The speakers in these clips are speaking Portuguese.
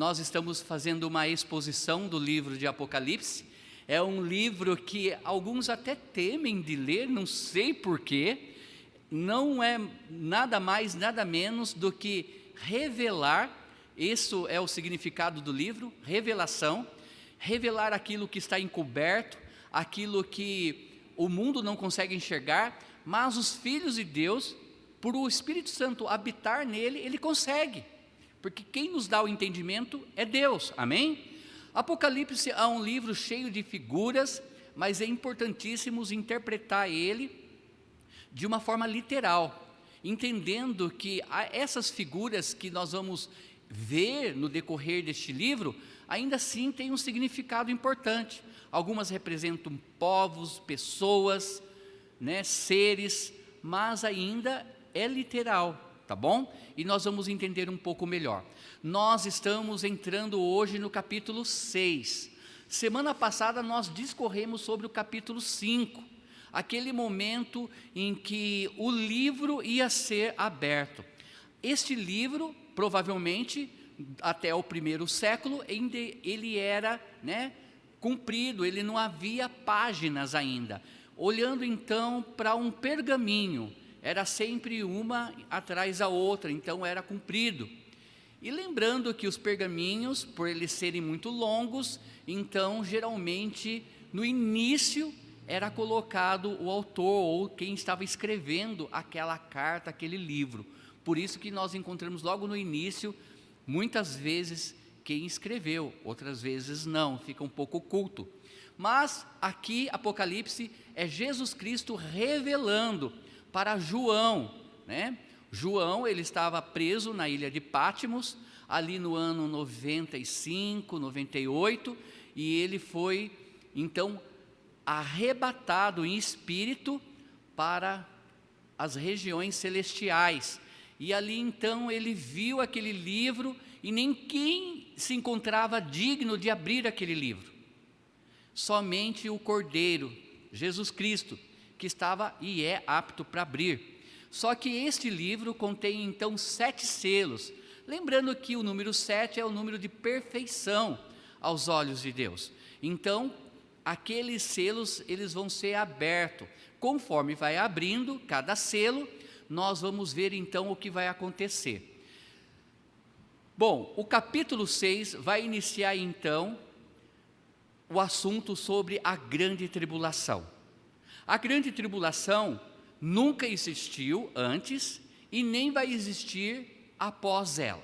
nós estamos fazendo uma exposição do livro de Apocalipse. É um livro que alguns até temem de ler, não sei porquê. Não é nada mais, nada menos do que revelar. Isso é o significado do livro, revelação. Revelar aquilo que está encoberto, aquilo que o mundo não consegue enxergar, mas os filhos de Deus, por o Espírito Santo habitar nele, ele consegue, porque quem nos dá o entendimento é Deus, amém? Apocalipse é um livro cheio de figuras, mas é importantíssimo interpretar ele de uma forma literal, entendendo que essas figuras que nós vamos ver no decorrer deste livro, ainda assim tem um significado importante. Algumas representam povos, pessoas, né, seres, mas ainda é literal, tá bom? E nós vamos entender um pouco melhor. Nós estamos entrando hoje no capítulo 6. Semana passada nós discorremos sobre o capítulo 5, aquele momento em que o livro ia ser aberto. Este livro, provavelmente, até o primeiro século, ele era, né, comprido, ele não havia páginas ainda. Olhando então para um pergaminho, era sempre uma atrás da outra, então era comprido. E lembrando que os pergaminhos, por eles serem muito longos, então geralmente no início era colocado o autor ou quem estava escrevendo aquela carta, aquele livro. Por isso que nós encontramos logo no início, muitas vezes quem escreveu, outras vezes não, fica um pouco oculto. Mas aqui Apocalipse é Jesus Cristo revelando para João, né? João, ele estava preso na ilha de Patmos, ali no ano 95, 98, e ele foi então arrebatado em espírito para as regiões celestiais. E ali então ele viu aquele livro e nem quem se encontrava digno de abrir aquele livro. Somente o Cordeiro, Jesus Cristo, que estava e é apto para abrir. Só que este livro contém então 7 selos. Lembrando que o número 7 é o número de perfeição aos olhos de Deus. Então, aqueles selos, eles vão ser abertos. Conforme vai abrindo cada selo, nós vamos ver então o que vai acontecer. Bom, o capítulo 6 vai iniciar então o assunto sobre a grande tribulação. A grande tribulação nunca existiu antes e nem vai existir após ela.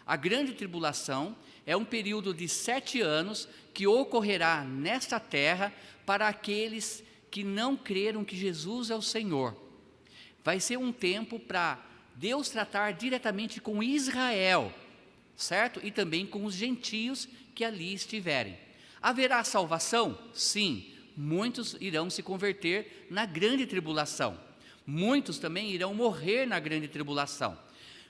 A grande tribulação é um período de 7 anos que ocorrerá nesta terra para aqueles que não creram que Jesus é o Senhor. Vai ser um tempo para Deus tratar diretamente com Israel, certo? E também com os gentios que ali estiverem. Haverá salvação? Sim. Muitos irão se converter na grande tribulação. Muitos também irão morrer na grande tribulação.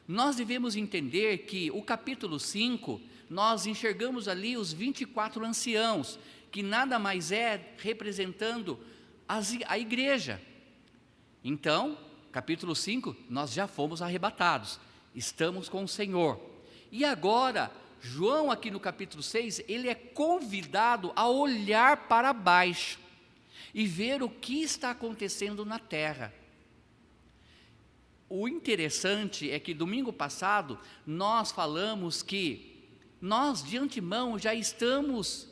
Nós devemos entender que o capítulo 5, nós enxergamos ali os 24 anciãos, que nada mais é representando a igreja. Então, capítulo 5, nós já fomos arrebatados, estamos com o Senhor. E agora, João aqui no capítulo 6, ele é convidado a olhar para baixo e ver o que está acontecendo na terra. O interessante é que domingo passado nós falamos que nós de antemão já estamos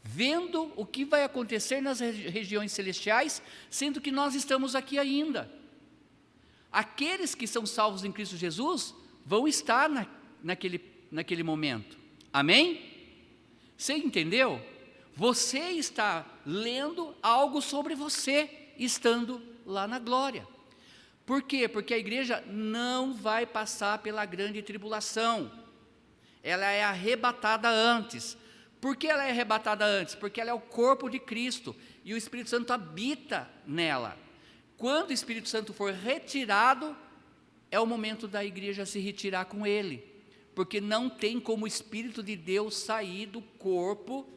vendo o que vai acontecer nas regiões celestiais, sendo que nós estamos aqui ainda. Aqueles que são salvos em Cristo Jesus vão estar naquele momento. Amém? Você entendeu? Você está lendo algo sobre você, estando lá na glória. Por quê? Porque a igreja não vai passar pela grande tribulação. Ela é arrebatada antes. Por que ela é arrebatada antes? Porque ela é o corpo de Cristo e o Espírito Santo habita nela. Quando o Espírito Santo for retirado, é o momento da igreja se retirar com ele. Porque não tem como o Espírito de Deus sair do corpo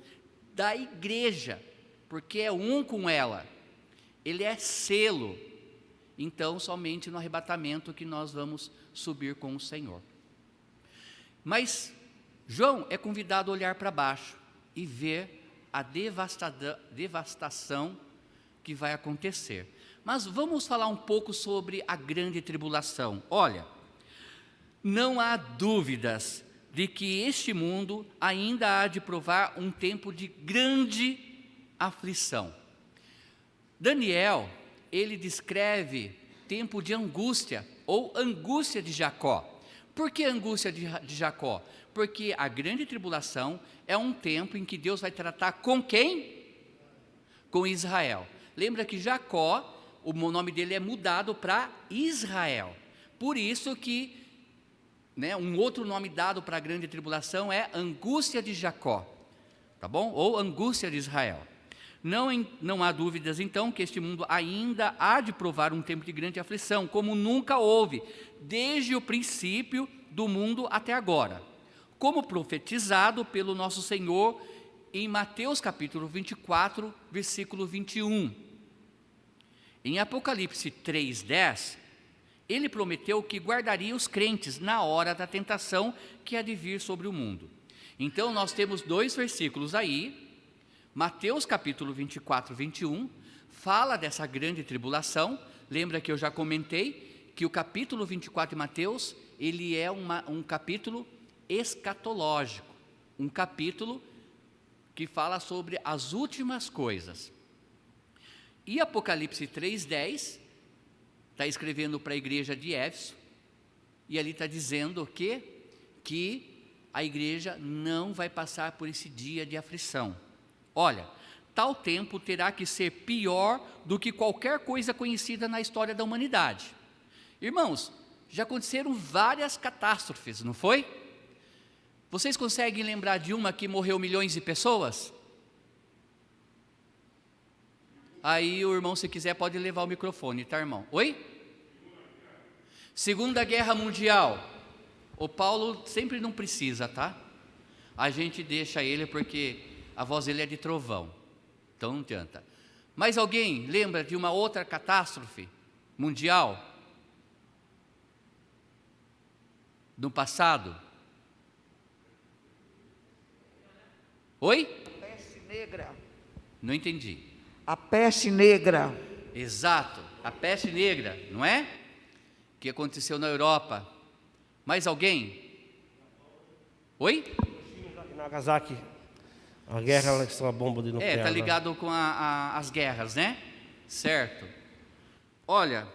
da igreja, porque é um com ela, ele é selo. Então somente no arrebatamento que nós vamos subir com o Senhor. Mas João é convidado a olhar para baixo e ver a devastação que vai acontecer. Mas vamos falar um pouco sobre a grande tribulação. Olha, não há dúvidas de que este mundo ainda há de provar um tempo de grande aflição. Daniel, ele descreve tempo de angústia, ou angústia de Jacó. Por que angústia de Jacó? Porque a grande tribulação é um tempo em que Deus vai tratar com quem? Com Israel. Lembra que Jacó, o nome dele é mudado para Israel. Por isso que, um outro nome dado para a grande tribulação é angústia de Jacó, tá bom? Ou angústia de Israel. Não há dúvidas, então, que este mundo ainda há de provar um tempo de grande aflição, como nunca houve, desde o princípio do mundo até agora, como profetizado pelo nosso Senhor em Mateus capítulo 24, versículo 21. Em Apocalipse 3:10, ele prometeu que guardaria os crentes na hora da tentação que há de vir sobre o mundo. Então nós temos 2 versículos aí. Mateus capítulo 24, 21, fala dessa grande tribulação. Lembra que eu já comentei que o capítulo 24 de Mateus, ele é um capítulo escatológico, um capítulo que fala sobre as últimas coisas. E Apocalipse 3:10, está escrevendo para a igreja de Éfeso, e ali está dizendo que a igreja não vai passar por esse dia de aflição. Olha, tal tempo terá que ser pior do que qualquer coisa conhecida na história da humanidade. Irmãos, já aconteceram várias catástrofes, não foi? Vocês conseguem lembrar de uma que morreu milhões de pessoas? Aí o irmão, se quiser, pode levar o microfone, tá, irmão? Oi? Segunda Guerra Mundial. O Paulo sempre não precisa, tá? A gente deixa ele porque a voz dele é de trovão, então não adianta. Mas alguém lembra de uma outra catástrofe mundial? No passado? Oi? A peste negra. Não entendi. A peste negra. Exato, a peste negra, não é? Que aconteceu na Europa. Mais alguém? Oi? Nagasaki. A guerra lançou a bomba de nuclear. Está ligado com as guerras, né? Certo. Olha,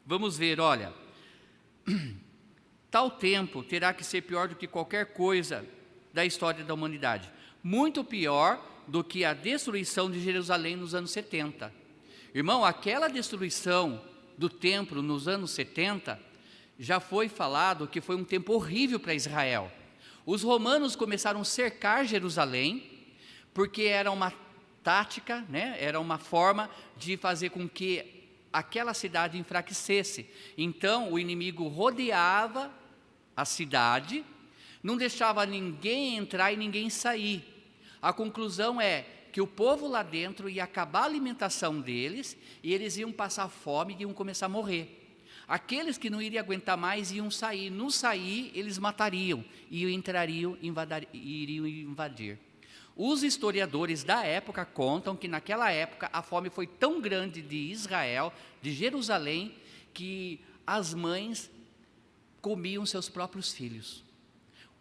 vamos ver, olha. Tal tempo terá que ser pior do que qualquer coisa da história da humanidade. Muito pior do que a destruição de Jerusalém nos anos 70. Irmão, aquela destruição do templo nos anos 70, já foi falado que foi um tempo horrível para Israel. Os romanos começaram a cercar Jerusalém, porque era uma tática, era uma forma de fazer com que aquela cidade enfraquecesse. Então o inimigo rodeava a cidade, não deixava ninguém entrar e ninguém sair. A conclusão é que o povo lá dentro ia acabar a alimentação deles, e eles iam passar fome e iam começar a morrer. Aqueles que não iriam aguentar mais iam sair. No sair, eles matariam e entrariam, iriam invadir. Os historiadores da época contam que naquela época a fome foi tão grande de Israel, de Jerusalém, que as mães comiam seus próprios filhos.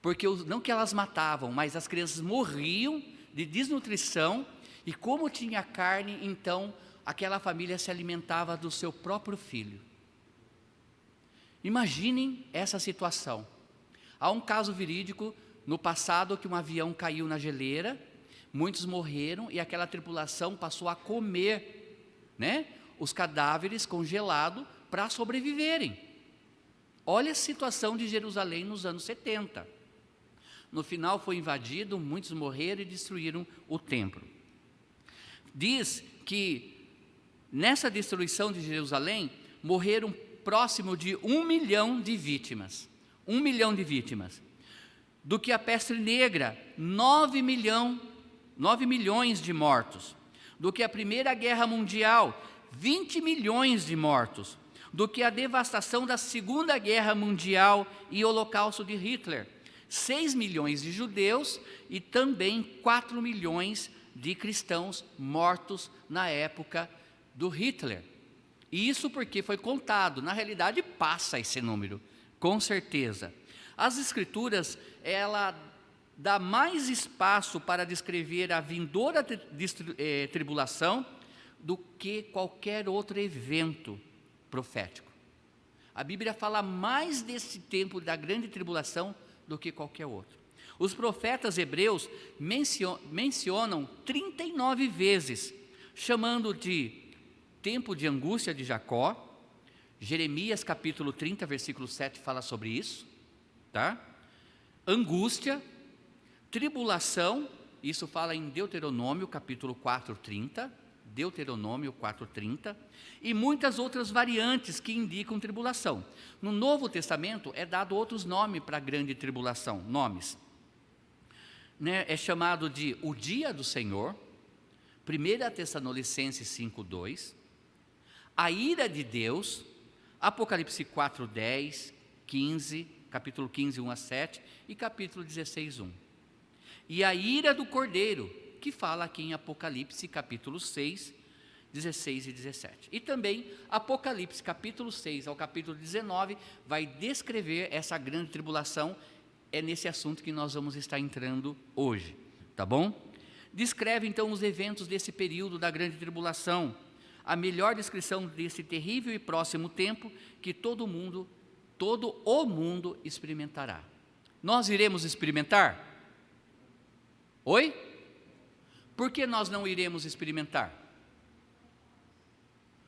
Porque não que elas matavam, mas as crianças morriam de desnutrição, e como tinha carne, então aquela família se alimentava do seu próprio filho. Imaginem essa situação. Há um caso verídico no passado que um avião caiu na geleira, muitos morreram e aquela tripulação passou a comer, os cadáveres congelados para sobreviverem. Olha a situação de Jerusalém nos anos 70. No final foi invadido, muitos morreram e destruíram o templo. Diz que nessa destruição de Jerusalém morreram próximo de 1 milhão de vítimas. 1 milhão de vítimas. Do que a peste negra, 9 milhões de mortos. Do que a Primeira Guerra Mundial, 20 milhões de mortos. Do que a devastação da Segunda Guerra Mundial e o Holocausto de Hitler, 6 milhões de judeus e também 4 milhões de cristãos mortos na época do Hitler. E isso porque foi contado, na realidade passa esse número, com certeza. As Escrituras, ela dá mais espaço para descrever a vindoura tribulação do que qualquer outro evento profético. A Bíblia fala mais desse tempo da grande tribulação do que qualquer outro. Os profetas hebreus mencionam 39 vezes, chamando de tempo de angústia de Jacó. Jeremias capítulo 30, versículo 7 fala sobre isso, tá? Angústia, tribulação, isso fala em Deuteronômio capítulo 4:30, Deuteronômio 4:30, e muitas outras variantes que indicam tribulação. No Novo Testamento é dado outros nomes para a grande tribulação, nomes. É chamado de o dia do Senhor, 1 Tessalonicenses 5:2, a ira de Deus, Apocalipse 4:10, 15, capítulo 15, 1-7 e capítulo 16:1. E a ira do Cordeiro, que fala aqui em Apocalipse capítulo 6, 16 e 17. E também Apocalipse capítulo 6 ao capítulo 19 vai descrever essa grande tribulação. É nesse assunto que nós vamos estar entrando hoje, tá bom? Descreve então os eventos desse período da grande tribulação, a melhor descrição desse terrível e próximo tempo que todo o mundo experimentará. Nós iremos experimentar? Oi? Por que nós não iremos experimentar?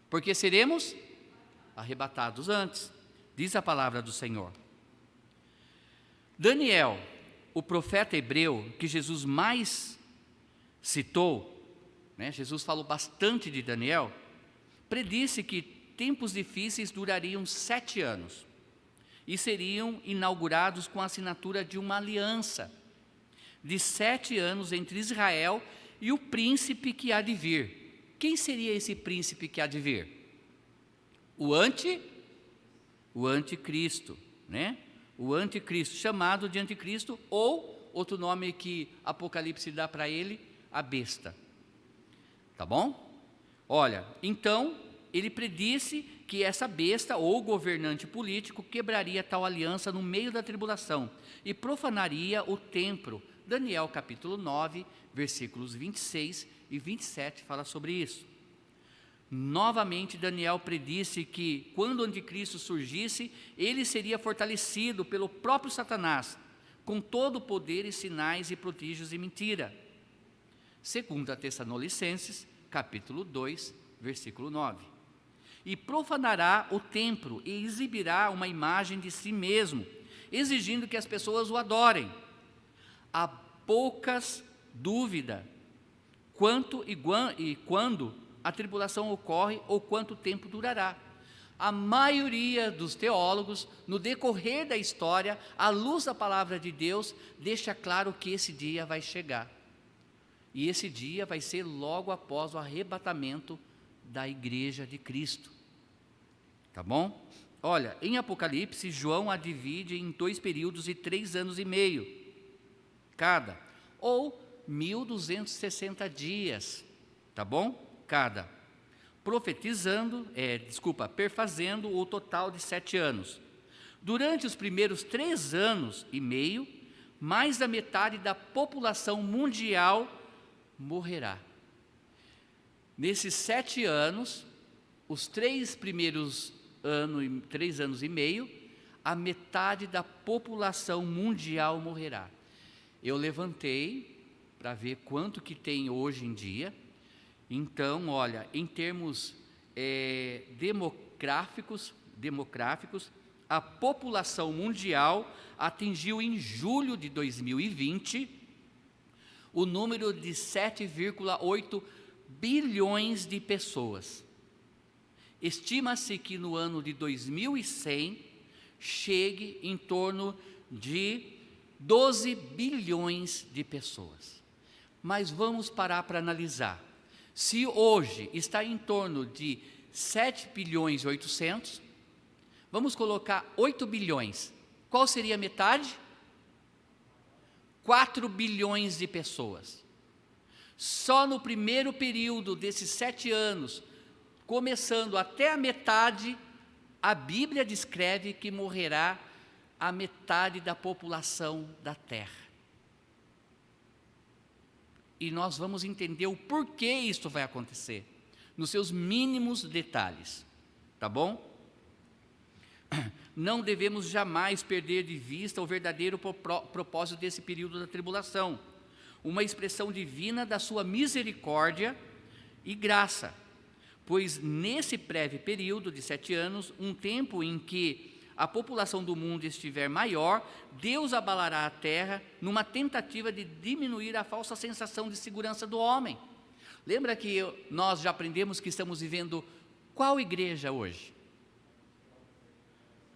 Porque seremos arrebatados antes, diz a palavra do Senhor. Daniel, o profeta hebreu que Jesus mais citou, Jesus falou bastante de Daniel, predisse que tempos difíceis durariam 7 anos e seriam inaugurados com a assinatura de uma aliança de 7 anos entre Israel e o príncipe que há de vir. Quem seria esse príncipe que há de vir? O anticristo, O anticristo, chamado de anticristo, ou outro nome que Apocalipse dá para ele, a besta. Tá bom? Olha, então, ele predisse que essa besta, ou governante político, quebraria tal aliança no meio da tribulação e profanaria o templo. Daniel capítulo 9, versículos 26 e 27 fala sobre isso. Novamente, Daniel predisse que, quando o anticristo surgisse, ele seria fortalecido pelo próprio Satanás, com todo o poder e sinais e prodígios e mentira. 2 Tessalonicenses, capítulo 2, versículo 9. E profanará o templo e exibirá uma imagem de si mesmo, exigindo que as pessoas o adorem. Há poucas dúvidas quanto e quando a tribulação ocorre ou quanto tempo durará. A maioria dos teólogos, no decorrer da história, à luz da palavra de Deus, deixa claro que esse dia vai chegar. E esse dia vai ser logo após o arrebatamento da igreja de Cristo. Tá bom? Olha, em Apocalipse, João a divide em 2 períodos de 3 anos e meio cada, ou 1260 dias, tá bom? Cada, perfazendo o total de 7 anos. Durante os primeiros 3 anos e meio, mais da metade da população mundial morrerá. Nesses 7 anos, os 3 primeiros 3 anos e meio, a metade da população mundial morrerá. Eu levantei para ver quanto que tem hoje em dia. Então, olha, em termos demográficos, a população mundial atingiu em julho de 2020 o número de 7,8 bilhões de pessoas. Estima-se que no ano de 2100 chegue em torno de 12 bilhões de pessoas. Mas vamos parar para analisar. Se hoje está em torno de 7 bilhões e 800, vamos colocar 8 bilhões. Qual seria a metade? 4 bilhões de pessoas. Só no primeiro período desses 7 anos, começando até a metade, a Bíblia descreve que morrerá a metade da população da Terra. E nós vamos entender o porquê isso vai acontecer, nos seus mínimos detalhes, tá bom? Não devemos jamais perder de vista o verdadeiro propósito desse período da tribulação, uma expressão divina da sua misericórdia e graça, pois nesse breve período de 7 anos, um tempo em que a população do mundo estiver maior, Deus abalará a terra numa tentativa de diminuir a falsa sensação de segurança do homem. Lembra que nós já aprendemos que estamos vivendo qual igreja hoje?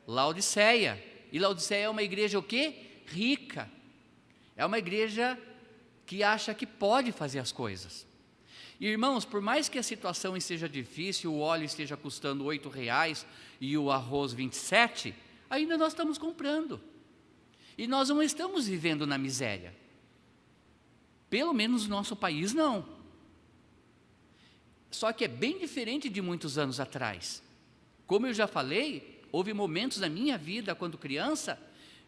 Laodiceia. E Laodiceia é uma igreja o quê? Rica. É uma igreja que acha que pode fazer as coisas. Irmãos, por mais que a situação esteja difícil, o óleo esteja custando R$8 e o arroz 27, ainda nós estamos comprando. E nós não estamos vivendo na miséria. Pelo menos no nosso país não. Só que é bem diferente de muitos anos atrás. Como eu já falei, houve momentos na minha vida, quando criança,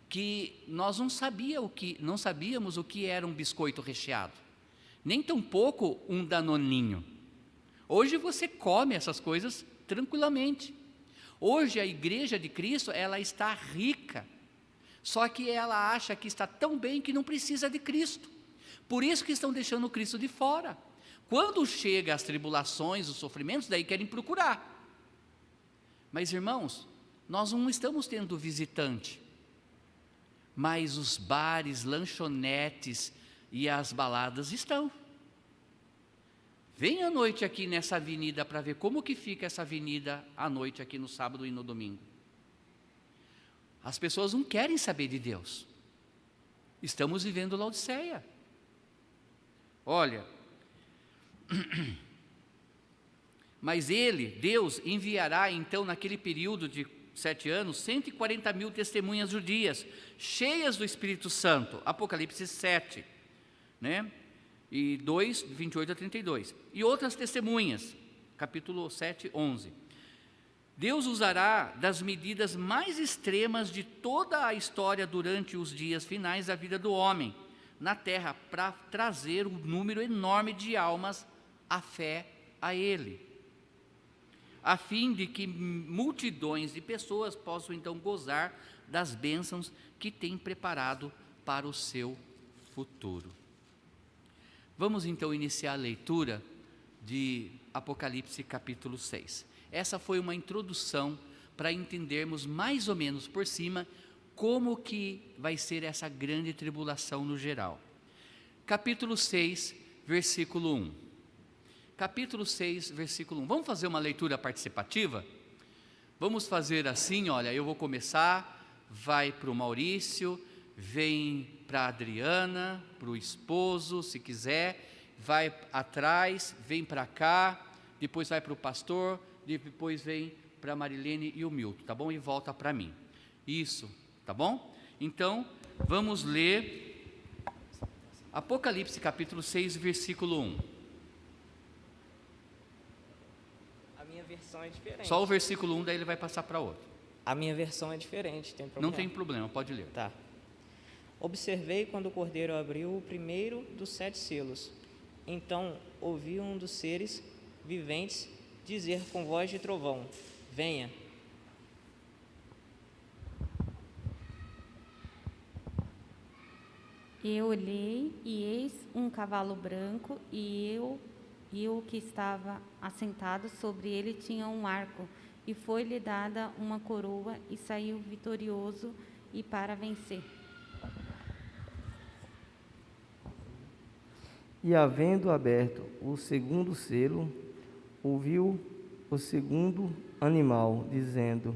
que nós não sabíamos o que era um biscoito recheado. Nem tampouco um danoninho. Hoje você come essas coisas tranquilamente. Hoje a igreja de Cristo, ela está rica, só que ela acha que está tão bem que não precisa de Cristo. Por isso que estão deixando o Cristo de fora. Quando chega as tribulações, os sofrimentos, daí querem procurar. Mas irmãos, nós não estamos tendo visitante, mas os bares, lanchonetes e as baladas estão. Vem à noite aqui nessa avenida para ver como que fica essa avenida à noite aqui no sábado e no domingo. As pessoas não querem saber de Deus. Estamos vivendo Laodiceia. Olha, mas Deus, enviará então naquele período de 7 anos, 140 mil testemunhas judias, cheias do Espírito Santo, Apocalipse 7, né? E 2, 28 a 32. E outras testemunhas, capítulo 7, 11. Deus usará das medidas mais extremas de toda a história durante os dias finais da vida do homem na terra, para trazer um número enorme de almas à fé a Ele, a fim de que multidões de pessoas possam então gozar das bênçãos que tem preparado para o seu futuro. Vamos então iniciar a leitura de Apocalipse capítulo 6. Essa foi uma introdução para entendermos mais ou menos por cima como que vai ser essa grande tribulação no geral. Capítulo 6, versículo 1. Capítulo 6, versículo 1. Vamos fazer uma leitura participativa? Vamos fazer assim, olha, eu vou começar, vai para o Maurício, vem para a Adriana, para o esposo, se quiser, vai atrás, vem para cá, depois vai para o pastor, depois vem para a Marilene e o Milton, tá bom? E volta para mim. Isso, tá bom? Então, vamos ler Apocalipse capítulo 6, versículo 1. A minha versão é diferente. Só o versículo 1, daí ele vai passar para outro. A minha versão é diferente, tem problema? Não tem problema, pode ler. Tá. Observei quando o cordeiro abriu o primeiro dos 7 selos. Então ouvi um dos seres viventes dizer com voz de trovão: venha. Eu olhei, e eis um cavalo branco, e o que estava assentado sobre ele tinha um arco, e foi-lhe dada uma coroa, e saiu vitorioso e para vencer. E havendo aberto o segundo selo, ouviu o segundo animal, dizendo: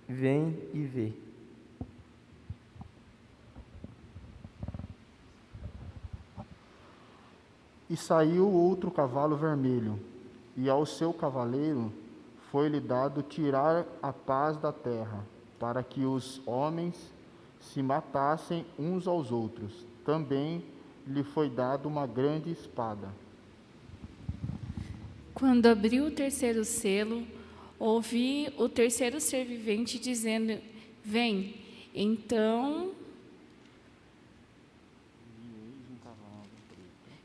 vem e vê. E saiu outro cavalo vermelho, e ao seu cavaleiro foi-lhe dado tirar a paz da terra, para que os homens se matassem uns aos outros. também lhe foi dada uma grande espada. Quando abriu o terceiro selo, ouvi o terceiro ser vivente dizendo: Vem. Então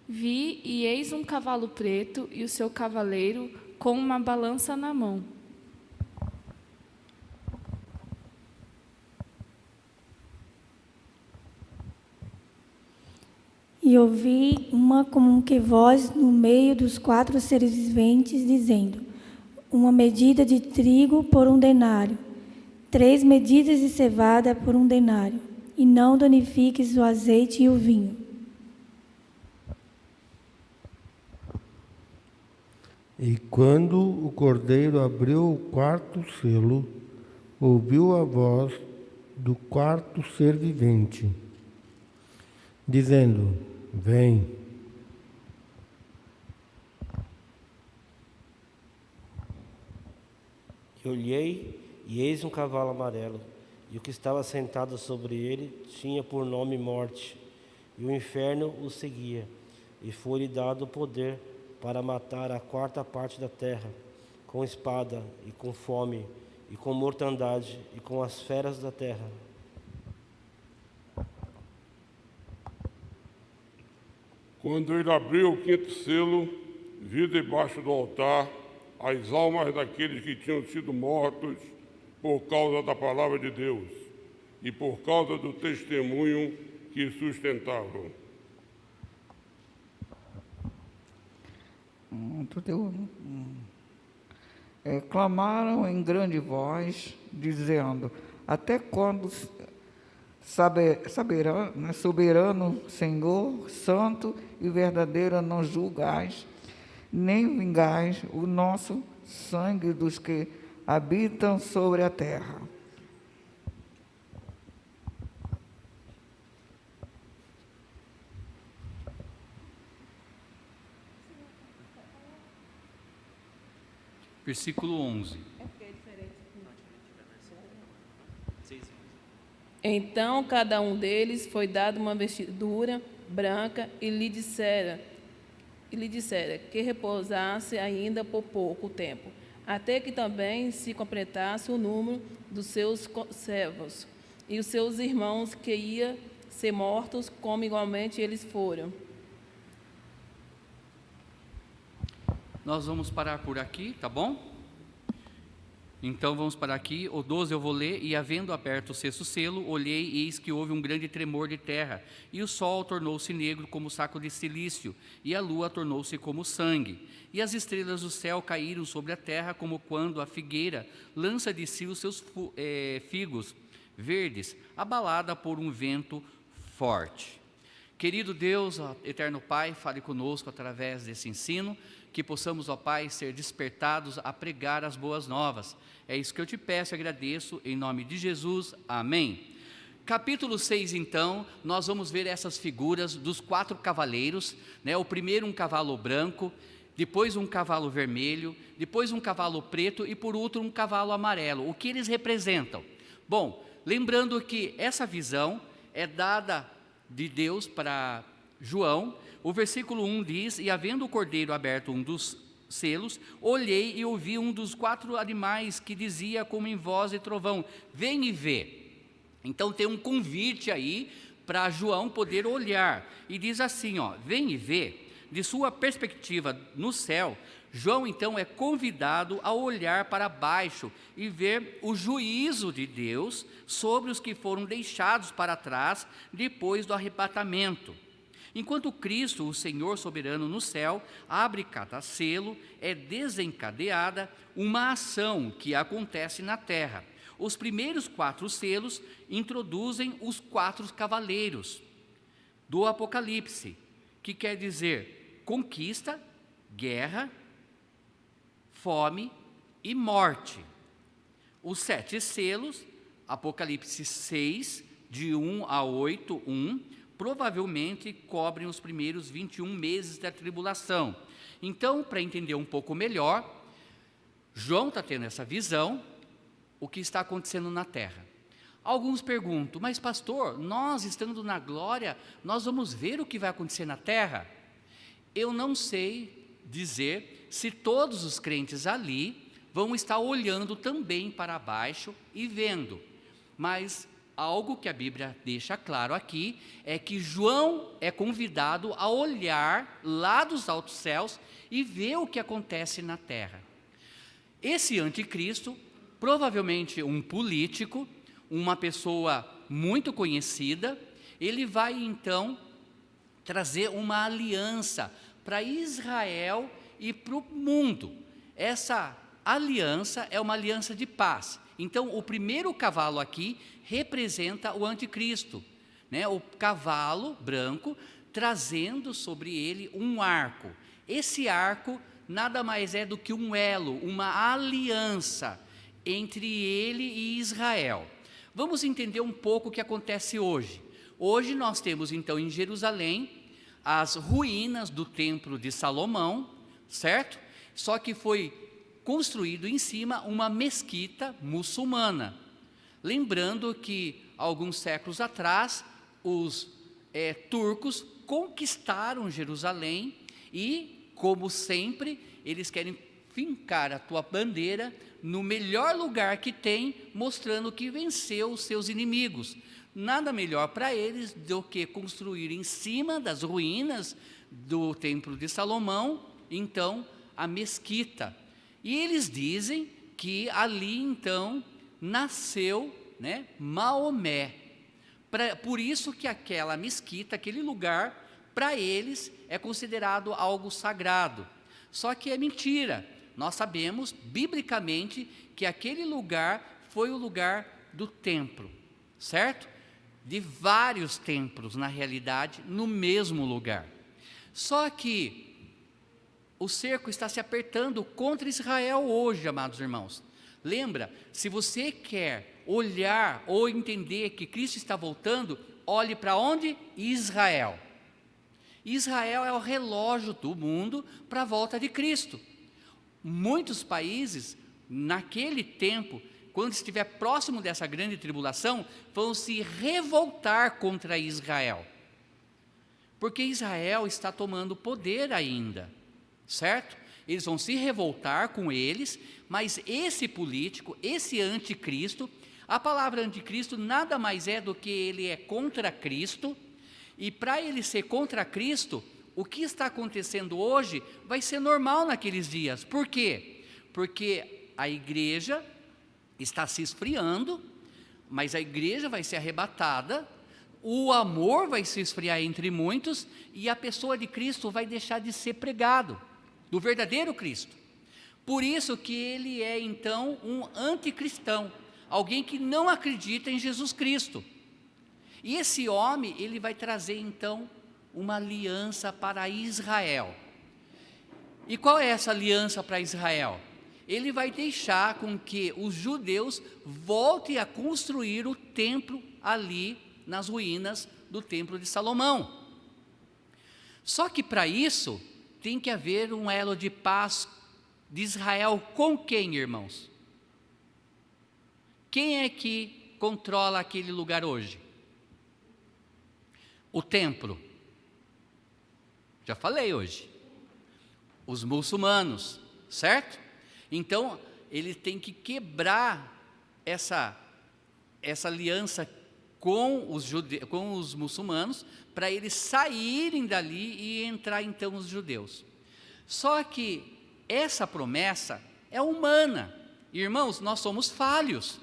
vi e eis um cavalo preto e o seu cavaleiro com uma balança na mão. E ouvi uma como que voz no meio dos 4 seres viventes, dizendo: uma medida de trigo por 1 denário, 3 medidas de cevada por 1 denário, e não danifiques o azeite e o vinho. E quando o cordeiro abriu o 4º selo, ouviu a voz do 4º ser vivente, dizendo: Vem. E olhei, e eis um cavalo amarelo, e o que estava sentado sobre ele tinha por nome Morte, e o inferno o seguia, e foi-lhe dado o poder para matar a 4ª parte da terra, com espada, e com fome, e com mortandade, e com as feras da terra. Quando ele abriu o 5º selo, vi debaixo do altar as almas daqueles que tinham sido mortos por causa da palavra de Deus e por causa do testemunho que sustentavam. Clamaram em grande voz, dizendo: até quando, soberano Senhor, santo e verdadeiro, não julgais, nem vingais o nosso sangue dos que habitam sobre a terra? Versículo 11. Então cada um deles foi dado uma vestidura branca e lhe dissera que repousasse ainda por pouco tempo, até que também se completasse o número dos seus servos e os seus irmãos que iam ser mortos, como igualmente eles foram. Nós vamos parar por aqui, tá bom? Então vamos parar aqui. O 12 eu vou ler. E havendo aberto o 6º selo, olhei e eis que houve um grande tremor de terra, e o sol tornou-se negro como saco de cilício, e a lua tornou-se como sangue, e as estrelas do céu caíram sobre a terra, como quando a figueira lança de si os seus figos verdes, abalada por um vento forte. Querido Deus, ó, eterno Pai, fale conosco através desse ensino, que possamos, ó Pai, ser despertados a pregar as boas novas. É isso que eu te peço e agradeço, em nome de Jesus, amém. Capítulo 6, então, nós vamos ver essas figuras dos 4 cavaleiros, né? O primeiro um cavalo branco, depois um cavalo vermelho, depois um cavalo preto e por último um cavalo amarelo. O que eles representam? Bom, lembrando que essa visão é dada de Deus para João. O versículo 1 diz: e havendo o cordeiro aberto um dos selos, olhei e ouvi um dos 4 animais que dizia como em voz de trovão: vem e vê. Então tem um convite aí para João poder olhar, e diz assim, ó: vem e vê. De sua perspectiva no céu, João então é convidado a olhar para baixo e ver o juízo de Deus sobre os que foram deixados para trás depois do arrebatamento. Enquanto Cristo, o Senhor soberano no céu, abre cada selo, é desencadeada uma ação que acontece na terra. Os primeiros 4 selos introduzem os 4 cavaleiros do Apocalipse, que quer dizer conquista, guerra, fome e morte. Os 7 selos, Apocalipse 6, de 1 a 8, 1, provavelmente cobrem os primeiros 21 meses da tribulação. Então, para entender um pouco melhor, João está tendo essa visão, o que está acontecendo na terra. Alguns perguntam, mas pastor, nós estando na glória, nós vamos ver o que vai acontecer na terra? Eu não sei dizer se todos os crentes ali vão estar olhando também para baixo e vendo, mas algo que a Bíblia deixa claro aqui é que João é convidado a olhar lá dos altos céus e ver o que acontece na terra. Esse anticristo, provavelmente um político, uma pessoa muito conhecida, ele vai então trazer uma aliança para Israel e para o mundo. Essa aliança é uma aliança de paz. Então, o primeiro cavalo aqui representa o anticristo, né? O cavalo branco trazendo sobre ele um arco. Esse arco nada mais é do que um elo, uma aliança entre ele e Israel. Vamos entender um pouco o que acontece hoje. Hoje nós temos então em Jerusalém as ruínas do templo de Salomão, certo? Só que foi construído em cima uma mesquita muçulmana. Lembrando que alguns séculos atrás os turcos conquistaram Jerusalém e, como sempre, eles querem fincar a tua bandeira no melhor lugar que tem, mostrando que venceu os seus inimigos. Nada melhor para eles do que construir em cima das ruínas do templo de Salomão, então, a mesquita. E eles dizem que ali, então, nasceu, né, Maomé. Por isso que aquela mesquita, aquele lugar, para eles é considerado algo sagrado. Só que é mentira. Nós sabemos, biblicamente, que aquele lugar foi o lugar do templo, certo? De vários templos, na realidade, no mesmo lugar. Só que o cerco está se apertando contra Israel hoje, amados irmãos. Lembra, se você quer olhar ou entender que Cristo está voltando, olhe para onde? Israel. Israel é o relógio do mundo para a volta de Cristo. Muitos países, naquele tempo, quando estiver próximo dessa grande tribulação, vão se revoltar contra Israel. Porque Israel está tomando poder ainda, certo? Eles vão se revoltar com eles, mas esse político, esse anticristo, a palavra anticristo nada mais é do que ele é contra Cristo, e para ele ser contra Cristo, o que está acontecendo hoje vai ser normal naqueles dias. Por quê? Porque a igreja está se esfriando, mas a igreja vai ser arrebatada, o amor vai se esfriar entre muitos, e a pessoa de Cristo vai deixar de ser pregado, do verdadeiro Cristo. Por isso que ele é então um anticristão, alguém que não acredita em Jesus Cristo. E esse homem, ele vai trazer então uma aliança para Israel. E qual é essa aliança para Israel? Ele vai deixar com que os judeus voltem a construir o templo ali nas ruínas do templo de Salomão. Só que para isso tem que haver um elo de paz de Israel com quem, irmãos? Quem é que controla aquele lugar hoje? O templo. Já falei hoje. Os muçulmanos, certo? Então, ele tem que quebrar essa aliança com os muçulmanos, para eles saírem dali e entrar então os judeus. Só que essa promessa é humana. Irmãos, nós somos falhos.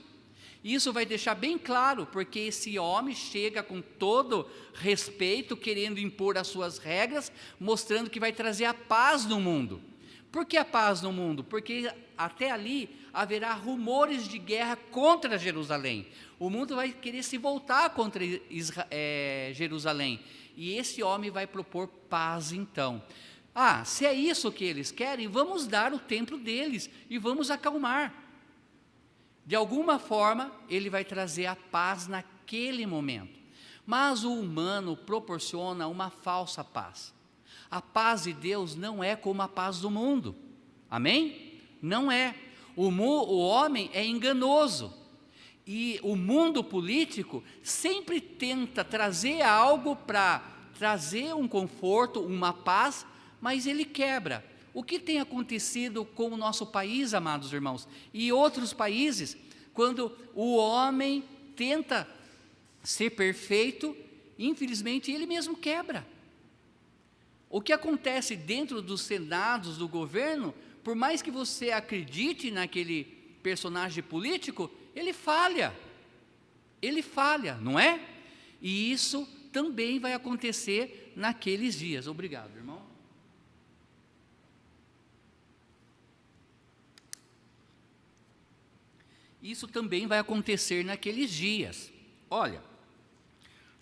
Isso vai deixar bem claro, porque esse homem chega com todo respeito, querendo impor as suas regras, mostrando que vai trazer a paz no mundo. Por que a paz no mundo? Porque até ali haverá rumores de guerra contra Jerusalém. O mundo vai querer se voltar contra Jerusalém. E esse homem vai propor paz então. Se é isso que eles querem, vamos dar o templo deles e vamos acalmar. De alguma forma, ele vai trazer a paz naquele momento. Mas o humano proporciona uma falsa paz. A paz de Deus não é como a paz do mundo. Amém? Não é. O homem é enganoso. E o mundo político sempre tenta trazer algo para trazer um conforto, uma paz, mas ele quebra. O que tem acontecido com o nosso país, amados irmãos, e outros países, quando o homem tenta ser perfeito, infelizmente ele mesmo quebra. O que acontece dentro dos senados do governo, por mais que você acredite naquele personagem político, ele falha, não é? E isso também vai acontecer naqueles dias. Obrigado, irmão. Isso também vai acontecer naqueles dias. Olha,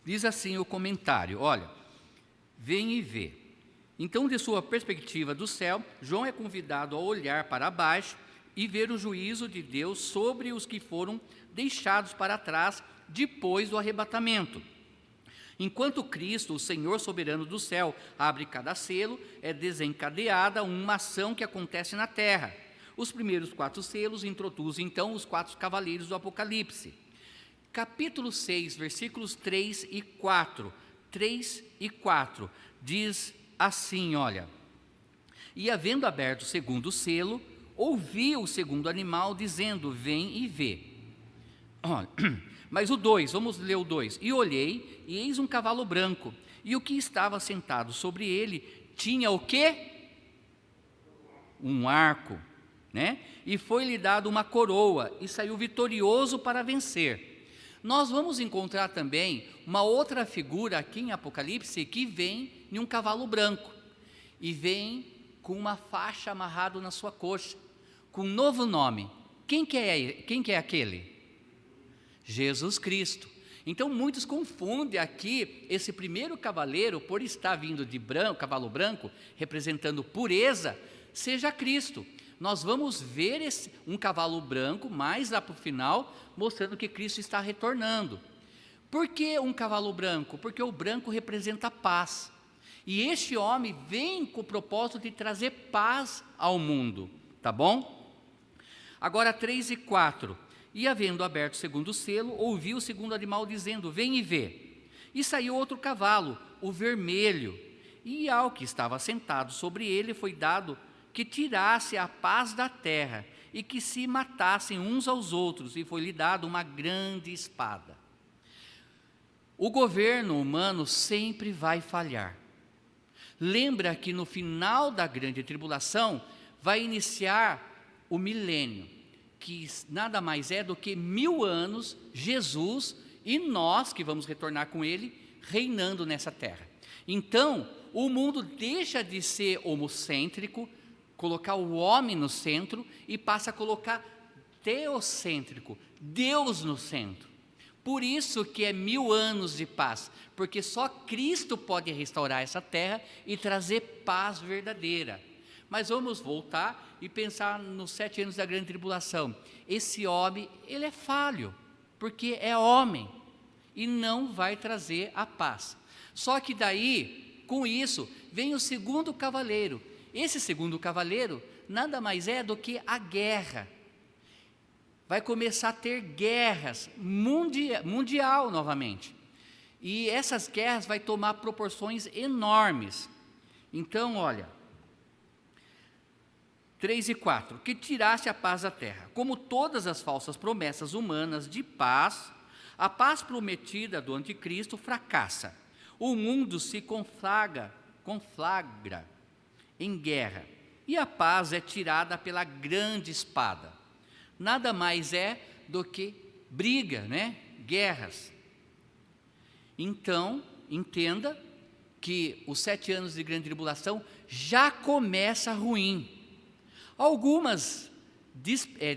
diz assim o comentário, olha, vem e vê. Então, de sua perspectiva do céu, João é convidado a olhar para baixo e ver o juízo de Deus sobre os que foram deixados para trás depois do arrebatamento. Enquanto Cristo, o Senhor soberano do céu, abre cada selo, é desencadeada uma ação que acontece na terra. Os primeiros 4 selos introduzem, então, os 4 cavaleiros do Apocalipse. Capítulo 6, versículos 3 e 4. 3 e 4, diz assim, olha. E havendo aberto o segundo selo, ouvi o segundo animal dizendo, vem e vê. Olha, mas o 2, vamos ler o 2. E olhei, e eis um cavalo branco, e o que estava sentado sobre ele tinha o quê? Um arco, né? E foi-lhe dado uma coroa, e saiu vitorioso para vencer. Nós vamos encontrar também uma outra figura aqui em Apocalipse que vem em um cavalo branco, e vem com uma faixa amarrada na sua coxa, com um novo nome. Quem que é aquele? Jesus Cristo. Então muitos confundem aqui esse primeiro cavaleiro, por estar vindo de branco, cavalo branco, representando pureza, seja Cristo. Nós vamos ver um cavalo branco mais lá para o final, mostrando que Cristo está retornando. Por que um cavalo branco? Porque o branco representa paz. E este homem vem com o propósito de trazer paz ao mundo, tá bom? Agora 3 e 4. E havendo aberto o segundo selo, ouvi o segundo animal dizendo, vem e vê. E saiu outro cavalo, o vermelho, e ao que estava sentado sobre ele foi dado que tirasse a paz da terra, e que se matassem uns aos outros, e foi-lhe dado uma grande espada. O governo humano sempre vai falhar. Lembra que no final da grande tribulação vai iniciar o milênio, que nada mais é do que 1000 anos, Jesus e nós que vamos retornar com ele, reinando nessa terra. Então, o mundo deixa de ser homocêntrico, colocar o homem no centro, e passa a colocar teocêntrico, Deus no centro. Por isso que é 1000 anos de paz, porque só Cristo pode restaurar essa terra e trazer paz verdadeira. Mas vamos voltar e pensar nos 7 anos da grande tribulação. Esse homem, ele é falho, porque é homem, e não vai trazer a paz. Só que daí, com isso, vem o segundo cavaleiro. Esse segundo cavaleiro nada mais é do que a guerra. Vai começar a ter guerras mundial novamente. E essas guerras vai tomar proporções enormes. Então, olha, 3 e 4, que tirasse a paz da terra. Como todas as falsas promessas humanas de paz, a paz prometida do anticristo fracassa. O mundo se conflagra em guerra, e a paz é tirada pela grande espada. Nada mais é do que briga, né? Guerras. Então, entenda que os 7 anos de grande tribulação já começa ruim. Algumas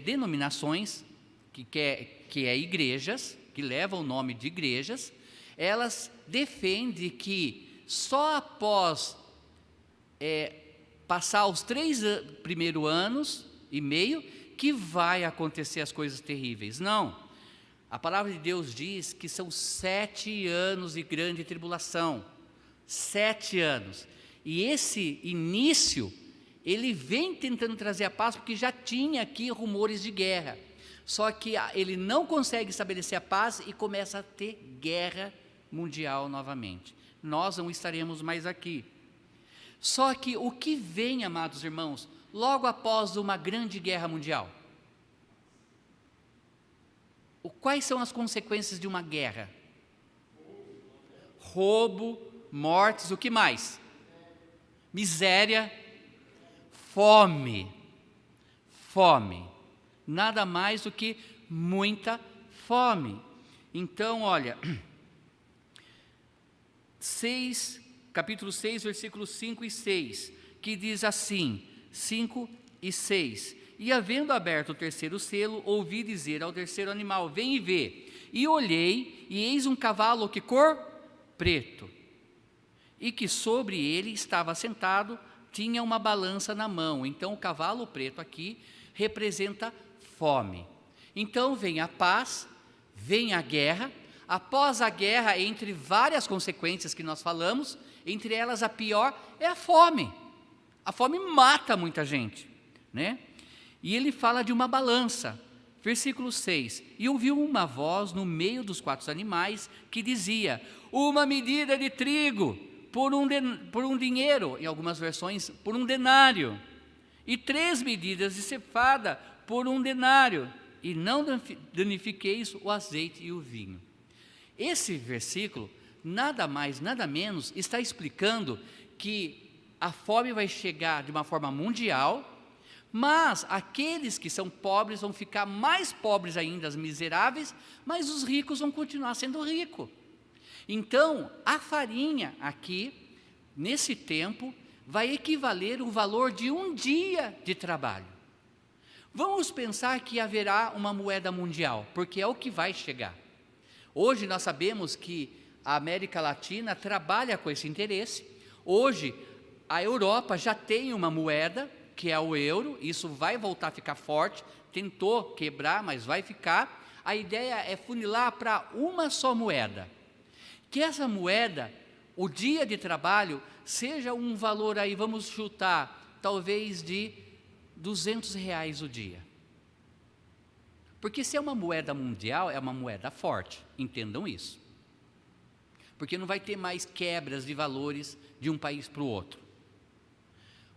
denominações, que é igrejas, que levam o nome de igrejas, elas defendem que só após passar os 3 primeiros anos e meio, que vai acontecer as coisas terríveis. Não, a palavra de Deus diz que são 7 anos de grande tribulação, 7 anos, e esse início, ele vem tentando trazer a paz, porque já tinha aqui rumores de guerra, Só que ele não consegue estabelecer a paz e começa a ter guerra mundial novamente. Nós não estaremos mais aqui. Só que o que vem, amados irmãos, logo após uma grande guerra mundial? Quais são as consequências de uma guerra? Roubo, mortes, o que mais? Miséria, fome. Fome. Nada mais do que muita fome. Então, olha, capítulo 6, versículos 5 e 6, que diz assim, 5 e 6. E havendo aberto o terceiro selo, ouvi dizer ao terceiro animal, vem e vê. E olhei, e eis um cavalo, que cor? Preto. E que sobre ele estava sentado, tinha uma balança na mão. Então, o cavalo preto aqui representa fome. Então, vem a paz, vem a guerra. Após a guerra, entre várias consequências que nós falamos, entre elas a pior é a fome. A fome mata muita gente, né? E ele fala de uma balança. Versículo 6. E ouviu uma voz no meio dos 4 animais que dizia, uma medida de trigo por um dinheiro, em algumas versões, por um denário, e 3 medidas de cevada por um denário, e não danifiqueis o azeite e o vinho. Esse versículo, nada mais, nada menos, está explicando que a fome vai chegar de uma forma mundial, mas aqueles que são pobres vão ficar mais pobres ainda, os miseráveis, mas os ricos vão continuar sendo ricos. Então, a farinha aqui, nesse tempo, vai equivaler o valor de um dia de trabalho. Vamos pensar que haverá uma moeda mundial, porque é o que vai chegar. Hoje nós sabemos que a América Latina trabalha com esse interesse. Hoje, a Europa já tem uma moeda, que é o euro, isso vai voltar a ficar forte, tentou quebrar, mas vai ficar. A ideia é funilar para uma só moeda. Que essa moeda, o dia de trabalho, seja um valor aí, vamos chutar, talvez de R$200 o dia. Porque se é uma moeda mundial, é uma moeda forte, entendam isso. Porque não vai ter mais quebras de valores de um país para o outro.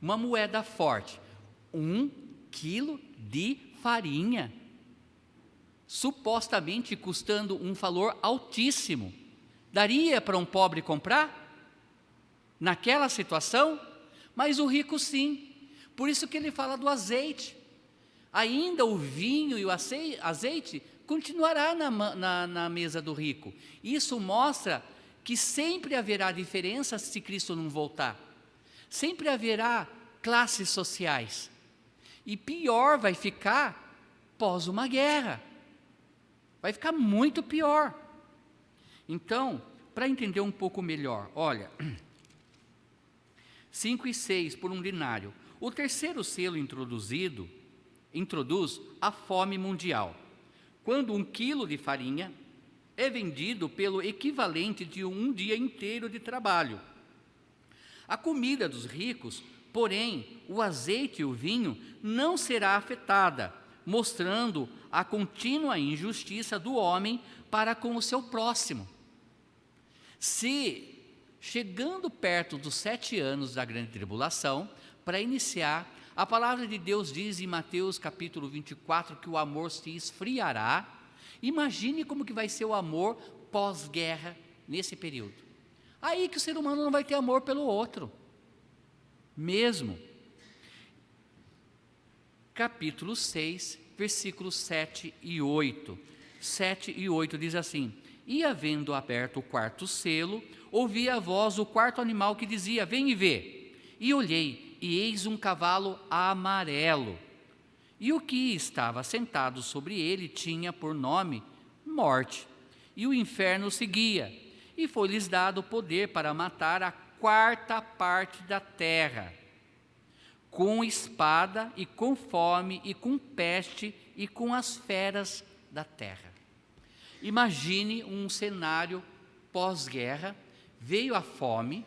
Uma moeda forte, 1 quilo de farinha, supostamente custando um valor altíssimo. Daria para um pobre comprar? Naquela situação? Mas o rico sim. Por isso que ele fala do azeite. Ainda o vinho e o azeite continuará na mesa do rico. Isso mostra que sempre haverá diferença se Cristo não voltar. Sempre haverá classes sociais. E pior vai ficar pós uma guerra. Vai ficar muito pior. Então, para entender um pouco melhor, olha, 5 e 6 por um denário. O terceiro selo introduz a fome mundial, quando 1 quilo de farinha é vendido pelo equivalente de um dia inteiro de trabalho. A comida dos ricos, porém, o azeite e o vinho não será afetada, mostrando a contínua injustiça do homem para com o seu próximo. Se, chegando perto dos 7 anos da grande tribulação, para iniciar, a palavra de Deus diz em Mateus capítulo 24 que o amor se esfriará. Imagine como que vai ser o amor pós-guerra nesse período. Aí que o ser humano não vai ter amor pelo outro, mesmo. Capítulo 6, versículos 7 e 8. 7 e 8 diz assim, e havendo aberto o 4º selo, ouvi a voz do 4º animal que dizia, vem e vê. E olhei, e eis um cavalo amarelo. E o que estava sentado sobre ele tinha por nome Morte, e o inferno seguia, e foi-lhes dado poder para matar a 4ª parte da terra, com espada, e com fome, e com peste, e com as feras da terra. Imagine um cenário pós-guerra, veio a fome,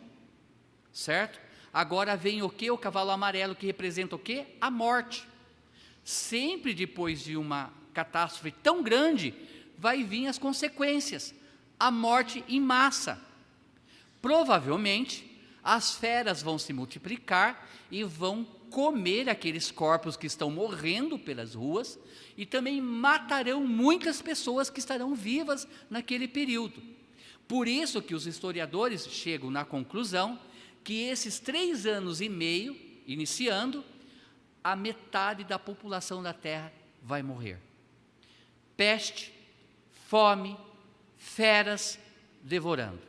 certo? Agora vem o quê? O cavalo amarelo, que representa o quê? A morte. Sempre depois de uma catástrofe tão grande, vai vir as consequências, a morte em massa. Provavelmente, as feras vão se multiplicar e vão comer aqueles corpos que estão morrendo pelas ruas e também matarão muitas pessoas que estarão vivas naquele período. Por isso que os historiadores chegam na conclusão que esses 3 anos e meio, iniciando, a metade da população da terra vai morrer. Peste, fome, feras devorando.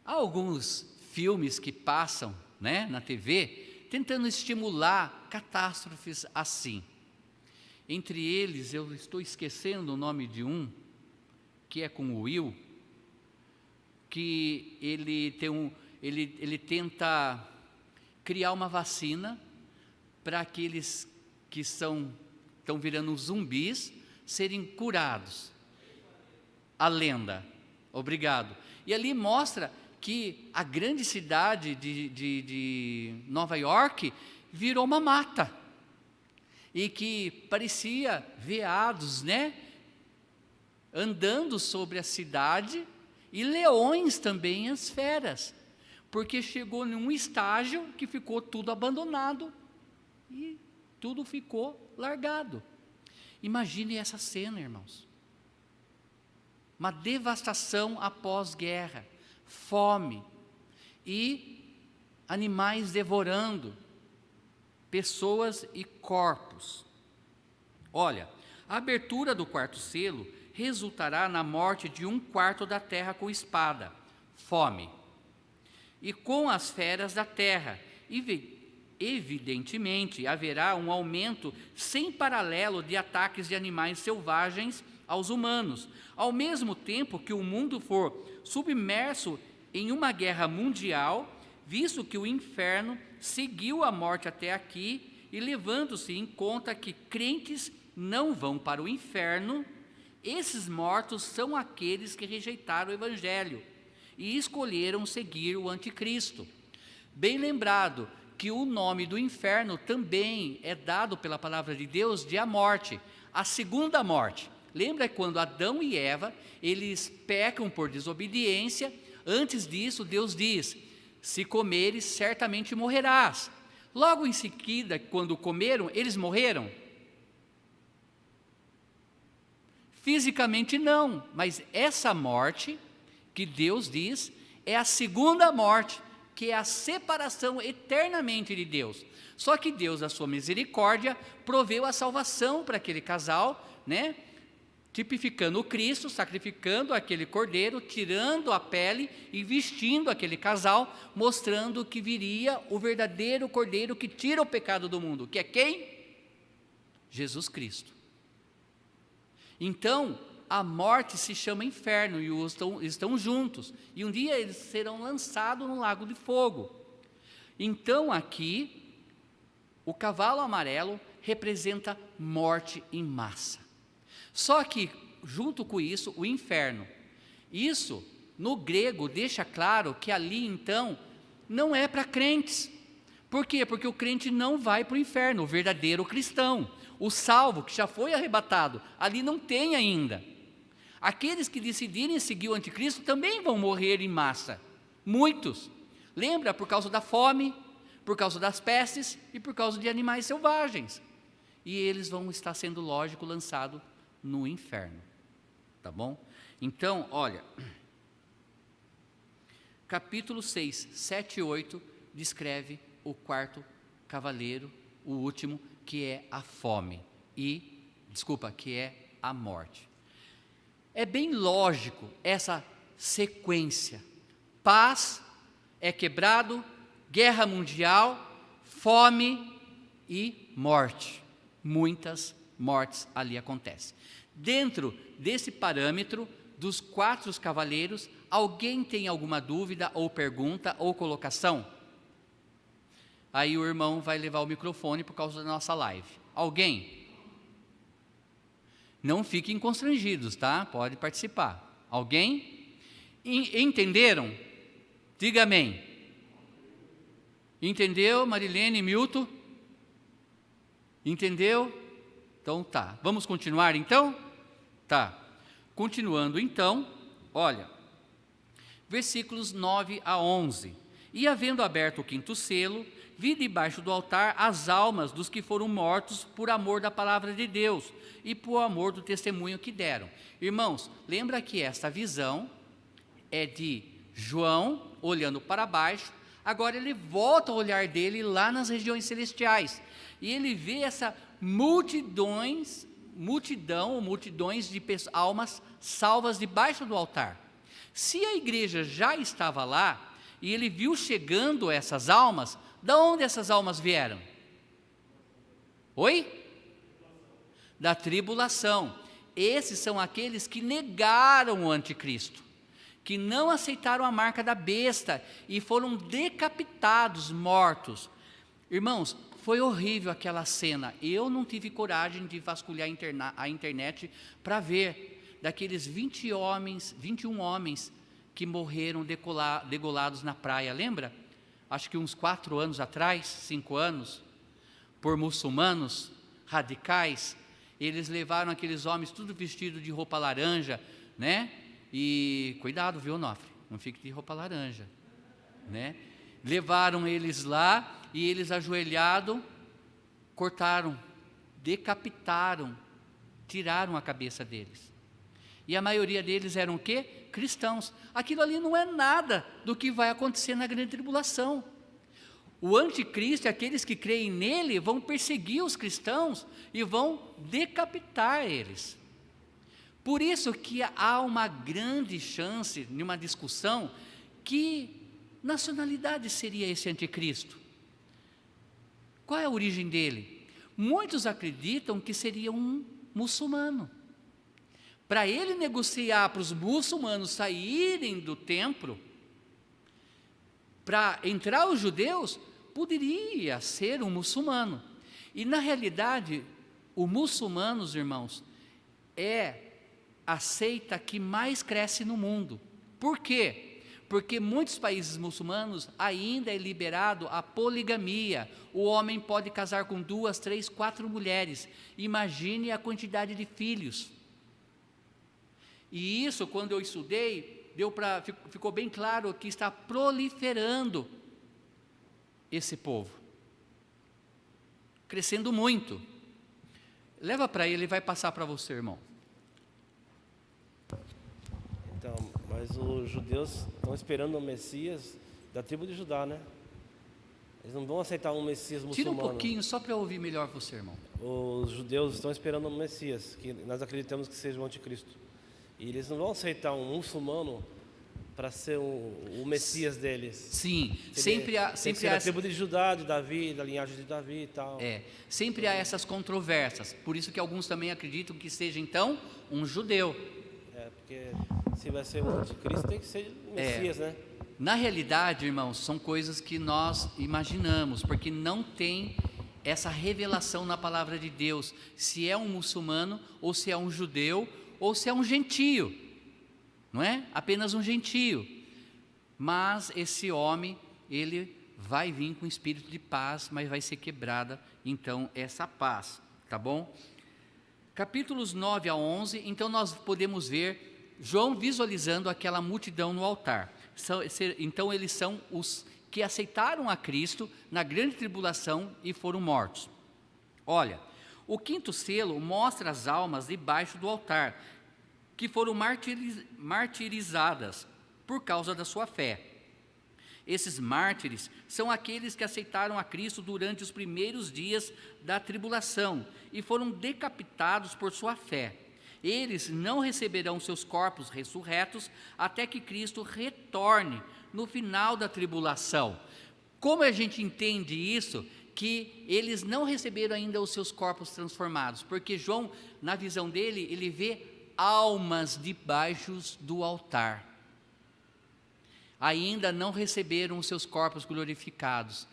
Há alguns filmes que passam, na TV, tentando estimular catástrofes assim. Entre eles, eu estou esquecendo o nome de um, que é com o Will, que ele tenta criar uma vacina para aqueles que estão virando zumbis serem curados. A lenda. Obrigado. E ali mostra que a grande cidade de Nova York virou uma mata. E que parecia veados, andando sobre a cidade, e leões também, as feras. Porque chegou num estágio que ficou tudo abandonado e tudo ficou largado. Imagine essa cena, irmãos. Uma devastação após guerra, fome e animais devorando pessoas e corpos. Olha, a abertura do 4º selo resultará na morte de 1/4 da terra com espada, fome, e com as feras da terra. Evidentemente, haverá um aumento sem paralelo de ataques de animais selvagens aos humanos, ao mesmo tempo que o mundo for submerso em uma guerra mundial, visto que o inferno seguiu a morte até aqui, e levando-se em conta que crentes não vão para o inferno, esses mortos são aqueles que rejeitaram o Evangelho e escolheram seguir o anticristo. Bem lembrado que o nome do inferno também é dado pela palavra de Deus de a morte, a segunda morte. Lembra quando Adão e Eva, eles pecam por desobediência? Antes disso, Deus diz: se comeres, certamente morrerás. Logo em seguida, quando comeram, eles morreram? Fisicamente não, mas essa morte que Deus diz é a segunda morte, que é a separação eternamente de Deus. Só que Deus, a sua misericórdia, proveu a salvação para aquele casal, tipificando o Cristo, sacrificando aquele cordeiro, tirando a pele e vestindo aquele casal, mostrando que viria o verdadeiro cordeiro que tira o pecado do mundo, que é quem? Jesus Cristo. Então, a morte se chama inferno e os estão juntos. E um dia eles serão lançados no lago de fogo. Então, aqui, o cavalo amarelo representa morte em massa. Só que, junto com isso, o inferno. Isso, no grego, deixa claro que ali, então, não é para crentes. Por quê? Porque o crente não vai para o inferno, o verdadeiro cristão. O salvo, que já foi arrebatado, ali não tem ainda. Aqueles que decidirem seguir o anticristo também vão morrer em massa. Muitos. Lembra? Por causa da fome, por causa das pestes e por causa de animais selvagens. E eles vão estar sendo, lógico, lançados no inferno. Tá bom? Então, olha, capítulo 6, 7 e 8 descreve o 4º cavaleiro, o último, que é a fome que é a morte. É bem lógico essa sequência. Paz é quebrado, guerra mundial, fome e morte. Muitas mortes ali acontecem. Dentro desse parâmetro dos 4 cavaleiros, alguém tem alguma dúvida ou pergunta ou colocação? Aí o irmão vai levar o microfone por causa da nossa live. Alguém? Não fiquem constrangidos, tá? Pode participar. Alguém? Entenderam? Diga amém. Entendeu, Marilene, Milton? Entendeu? Então tá, vamos continuar então? Tá, continuando então, olha, versículos 9 a 11. E havendo aberto o quinto selo, vi debaixo do altar as almas dos que foram mortos por amor da palavra de Deus e por amor do testemunho que deram. Irmãos, lembra que esta visão é de João olhando para baixo, agora ele volta o olhar dele lá nas regiões celestiais, e ele vê essa multidões de almas salvas debaixo do altar. Se a igreja já estava lá, e ele viu chegando essas almas, de onde essas almas vieram? Oi? Da tribulação. Esses são aqueles que negaram o anticristo, que não aceitaram a marca da besta e foram decapitados, mortos. Irmãos, foi horrível aquela cena. Eu não tive coragem de vasculhar a internet para ver daqueles 21 homens que morreram degolados na praia, lembra? Acho que uns 4 anos atrás, 5 anos, por muçulmanos radicais. Eles levaram aqueles homens tudo vestido de roupa laranja, né? E cuidado, viu, Onofre? Não fique de roupa laranja, né? Levaram eles lá e eles ajoelhados, cortaram, decapitaram, tiraram a cabeça deles. E a maioria deles eram o quê? Cristãos. Aquilo ali não é nada do que vai acontecer na grande tribulação. O anticristo e aqueles que creem nele vão perseguir os cristãos e vão decapitar eles. Por isso que há uma grande chance, numa discussão, que nacionalidade seria esse anticristo? Qual é a origem dele? Muitos acreditam que seria um muçulmano. Para ele negociar para os muçulmanos saírem do templo, para entrar os judeus, poderia ser um muçulmano. E na realidade, o muçulmanos, irmãos, é a seita que mais cresce no mundo. Por quê? Porque muitos países muçulmanos ainda é liberado a poligamia. O homem pode casar com 2, 3, 4 mulheres. Imagine a quantidade de filhos. E isso, quando eu estudei, ficou bem claro que está proliferando esse povo, crescendo muito. Leva para ele vai passar para você, irmão. Então, mas os judeus estão esperando o Messias da tribo de Judá, né? Eles não vão aceitar um Messias muçulmano. Tira um pouquinho, só para eu ouvir melhor você, irmão. Os judeus estão esperando um Messias, que nós acreditamos que seja o anticristo. E eles não vão aceitar um muçulmano para ser o Messias deles. Sim, sempre há a tribo de Judá, de Davi, da linhagem de Davi e tal. Sempre há essas controvérsias. Por isso que alguns também acreditam que seja então um judeu. Porque se vai ser o anticristo, tem que ser o Messias, né? Na realidade, irmãos, são coisas que nós imaginamos, porque não tem essa revelação na palavra de Deus, se é um muçulmano, ou se é um judeu, ou se é um gentio, não é? Apenas um gentio. Mas esse homem, ele vai vir com espírito de paz, mas vai ser quebrada, então, essa paz, tá bom? Capítulos 9 a 11, então nós podemos ver João visualizando aquela multidão no altar. Então eles são os que aceitaram a Cristo na grande tribulação e foram mortos. Olha, o quinto selo mostra as almas debaixo do altar, que foram martirizadas por causa da sua fé. Esses mártires são aqueles que aceitaram a Cristo durante os primeiros dias da tribulação e foram decapitados por sua fé. Eles não receberão seus corpos ressurretos até que Cristo retorne no final da tribulação. Como a gente entende isso? Que eles não receberam ainda os seus corpos transformados, porque João, na visão dele, ele vê almas debaixo do altar. Ainda não receberam os seus corpos glorificados.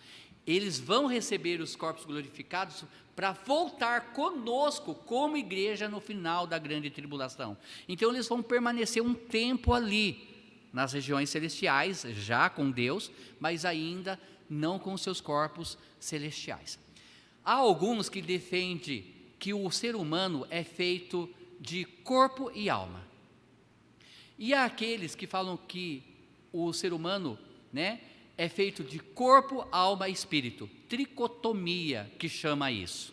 Eles vão receber os corpos glorificados para voltar conosco como igreja no final da grande tribulação. Então eles vão permanecer um tempo ali, nas regiões celestiais, já com Deus, mas ainda não com os seus corpos celestiais. Há alguns que defendem que o ser humano é feito de corpo e alma. E há aqueles que falam que o ser humano, né, é feito de corpo, alma e espírito. Tricotomia, que chama isso.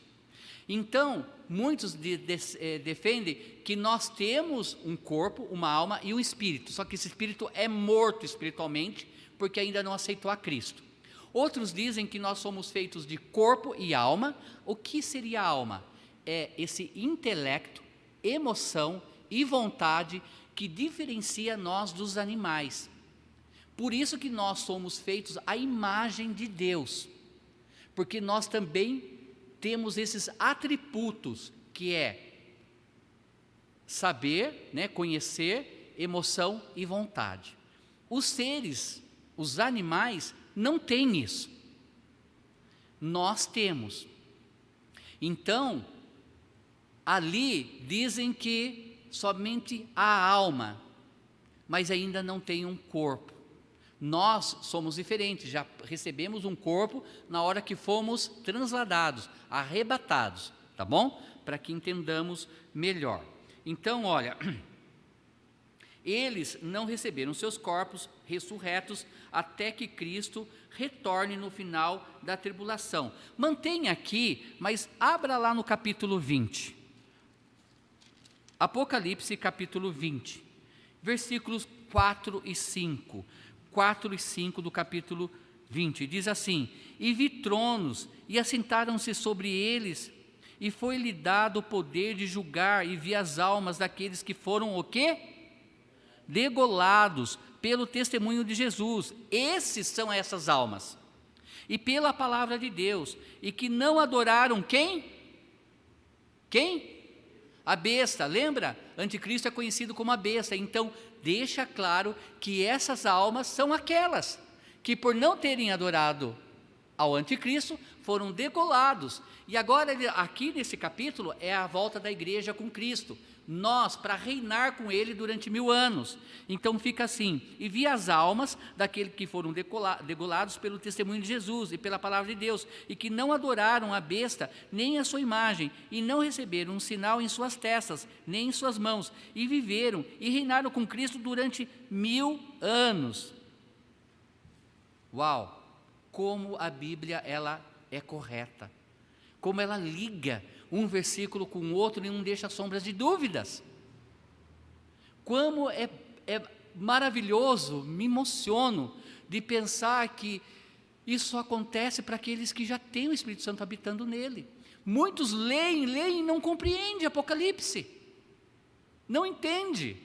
Então, muitos defendem que nós temos um corpo, uma alma e um espírito, só que esse espírito é morto espiritualmente, porque ainda não aceitou a Cristo. Outros dizem que nós somos feitos de corpo e alma. O que seria a alma? É esse intelecto, emoção e vontade que diferencia nós dos animais. Por isso que nós somos feitos à imagem de Deus, porque nós também temos esses atributos, que é saber, né, conhecer, emoção e vontade. Os seres, os animais, não têm isso. Nós temos. Então, ali dizem que somente a alma, mas ainda não tem um corpo. Nós somos diferentes, já recebemos um corpo na hora que fomos transladados, arrebatados, tá bom? Para que entendamos melhor. Então, olha, eles não receberam seus corpos ressurretos até que Cristo retorne no final da tribulação. Mantenha aqui, mas abra lá no capítulo 20. Apocalipse capítulo 20, versículos 4 e 5. 4 e 5 do capítulo 20, diz assim: E vi tronos, e assentaram-se sobre eles, e foi-lhe dado o poder de julgar, e vi as almas daqueles que foram o quê? Degolados pelo testemunho de Jesus. Esses são essas almas. E pela palavra de Deus, e que não adoraram quem? Quem? A besta, lembra? Anticristo é conhecido como a besta. Então, deixa claro que essas almas são aquelas que, por não terem adorado ao anticristo, foram degolados. E agora, aqui nesse capítulo, é a volta da igreja com Cristo. Nós, para reinar com Ele durante 1000 anos. Então fica assim: e vi as almas daqueles que foram degolados pelo testemunho de Jesus e pela palavra de Deus, e que não adoraram a besta, nem a sua imagem, e não receberam um sinal em suas testas, nem em suas mãos, e viveram e reinaram com Cristo durante 1000 anos. Uau! Como a Bíblia ela é correta, como ela liga um versículo com o outro e não deixa sombras de dúvidas. Como é maravilhoso, me emociono de pensar que isso acontece para aqueles que já têm o Espírito Santo habitando nele. Muitos leem e não compreendem Apocalipse, não entende.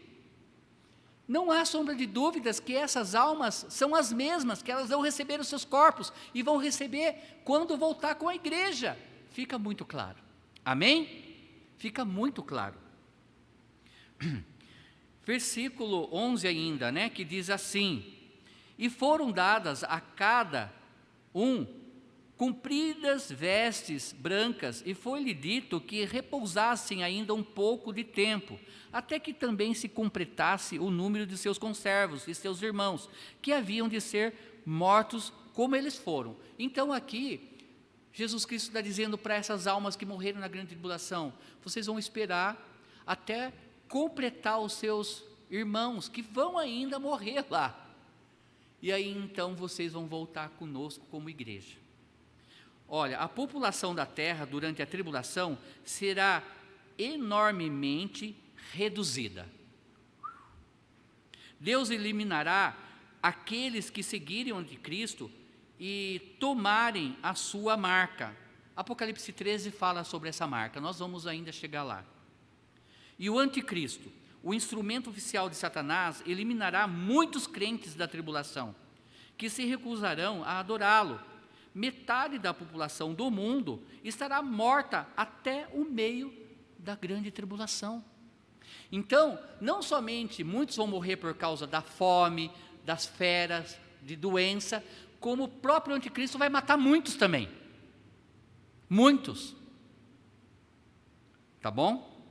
Não há sombra de dúvidas que essas almas são as mesmas, que elas vão receber os seus corpos e vão receber quando voltar com a igreja. Fica muito claro. Amém? Fica muito claro. Versículo 11 ainda, né, que diz assim: E foram dadas a cada um compridas vestes brancas, e foi-lhe dito que repousassem ainda um pouco de tempo, até que também se completasse o número de seus conservos e seus irmãos, que haviam de ser mortos como eles foram. Então aqui Jesus Cristo está dizendo para essas almas que morreram na grande tribulação: vocês vão esperar até completar os seus irmãos, que vão ainda morrer lá. E aí então vocês vão voltar conosco como igreja. Olha, a população da terra durante a tribulação será enormemente reduzida. Deus eliminará aqueles que seguirem o anticristo e tomarem a sua marca. Apocalipse 13 fala sobre essa marca, nós vamos ainda chegar lá. E o anticristo, o instrumento oficial de Satanás, eliminará muitos crentes da tribulação, que se recusarão a adorá-lo. Metade da população do mundo estará morta até o meio da grande tribulação. Então, não somente muitos vão morrer por causa da fome, das feras, de doença, como o próprio anticristo vai matar muitos também. Muitos. Tá bom?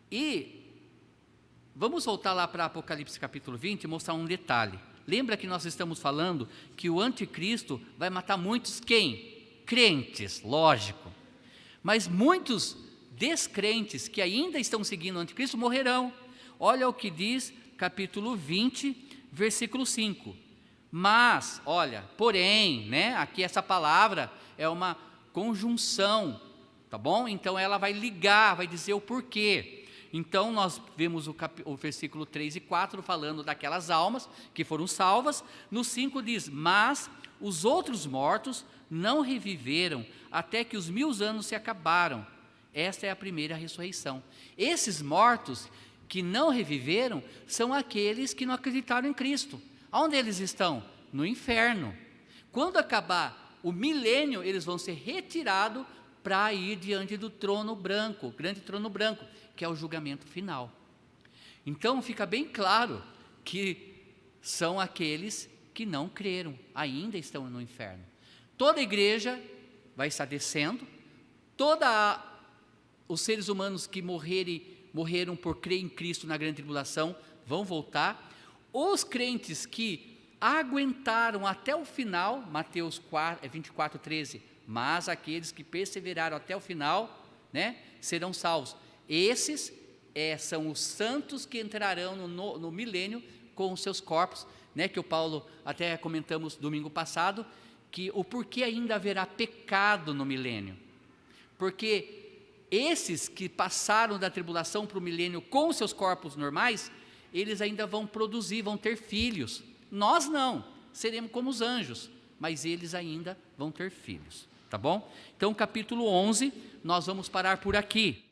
E vamos voltar lá para Apocalipse capítulo 20 e mostrar um detalhe. Lembra que nós estamos falando que o anticristo vai matar muitos quem? Crentes, lógico. Mas muitos descrentes que ainda estão seguindo o anticristo morrerão. Olha o que diz capítulo 20, versículo 5. Mas, olha, porém, né? Aqui essa palavra é uma conjunção, tá bom? Então ela vai ligar, vai dizer o porquê. Então nós vemos o versículo 3 e 4 falando daquelas almas que foram salvas. No 5 diz: mas os outros mortos não reviveram até que os 1000 anos se acabaram. Esta é a primeira ressurreição. Esses mortos que não reviveram são aqueles que não acreditaram em Cristo. Onde eles estão? No inferno. Quando acabar o milênio, eles vão ser retirados para ir diante do trono branco, grande trono branco, que é o julgamento final. Então fica bem claro que são aqueles que não creram, ainda estão no inferno. Toda a igreja vai estar descendo, os seres humanos que morreram por crer em Cristo na grande tribulação vão voltar. Os crentes que aguentaram até o final, Mateus 24, 13, mas aqueles que perseveraram até o final, né, serão salvos. Esses são os santos que entrarão no milênio com os seus corpos, né, que o Paulo, até comentamos domingo passado, que o porquê ainda haverá pecado no milênio. Porque esses que passaram da tribulação para o milênio com os seus corpos normais, eles ainda vão produzir, vão ter filhos. Nós não, seremos como os anjos, mas eles ainda vão ter filhos, tá bom? Então capítulo 11, nós vamos parar por aqui.